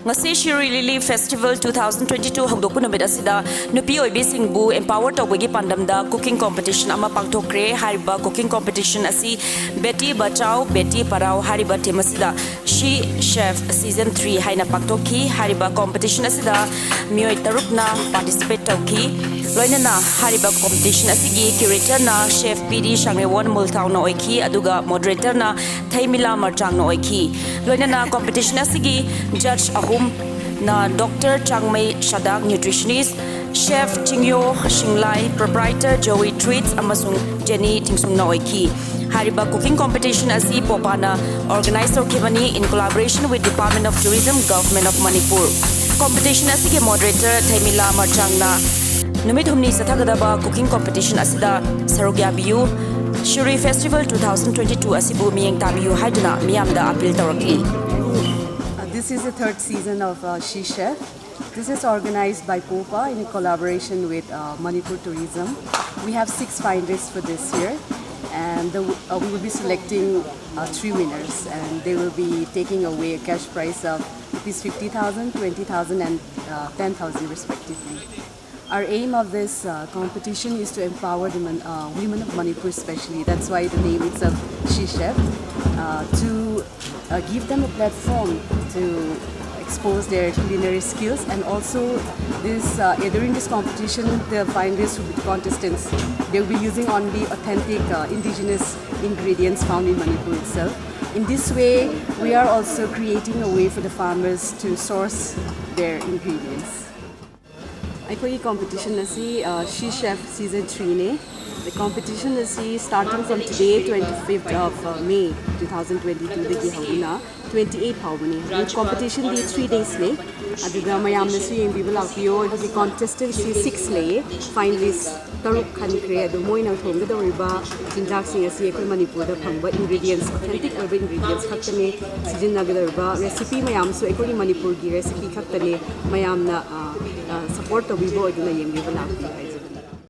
ngasi SHIRUI Lily Festival 2022 hangdokpu numit asida nupi oibi singbu empower tawbagi pandamda cooking competition ama pangthokre hariba cooking competition asi beti bachao beti parao hariba themasida SheChef season 3 haina pangthokhi hariba competition asida mioi tarukna participate tawki loinana hariba competition asigi curator na chef PD Shangewon Multhau na oiki aduga moderator na Thaimila Marchang na oiki loinana competition asigi judge na Dr. Changmei Shadak nutritionist chef Chingyo Shinglai proprietor Joey Treats amasung Jenny Tingsung na oiki hariba cooking competition asi popana organizer kibani in collaboration with Department of Tourism Government of Manipur competition asi ke moderator Thaimila Marchang na numit humni sathagadaba cooking competition asida sarogya biu SHIRUI Festival 2022 asibu miyeng tabiu haiduna miyamda appeal tawraki. This is the third season of SheChef. This is organized by POPA in collaboration with Manipur Tourism. We have 6 finalists for this year, and we will be selecting 3 winners, and they will be taking away a cash prize of ₹50,000, $20,000, and $10,000 respectively. Our aim of this competition is to empower the women of Manipur especially. That's why the name itself SheChef, to give them a platform to expose their culinary skills, and also during this competition the finalists will be contestants. They will be using only authentic indigenous ingredients found in Manipur itself. In this way we are also creating a way for the farmers to source their ingredients. Our competition is SheChef season 3 ne. The competition is starting from today 25th of May 2022 dagi hauna 28 haubani. The competition di 3 days ne. Aduga mayam na si yengbiba lakpiyo the contestants 6 le finalists taruk khankre adu moi na thomga doriba chinjak sing asi ekoi Manipur da phangba ingredients authentic urban ingredients khaktane sijinnagadorba recipe mayam so ekoi Manipur gi recipe khaktane mayam na support to bibo aduna yengbiba lakpi.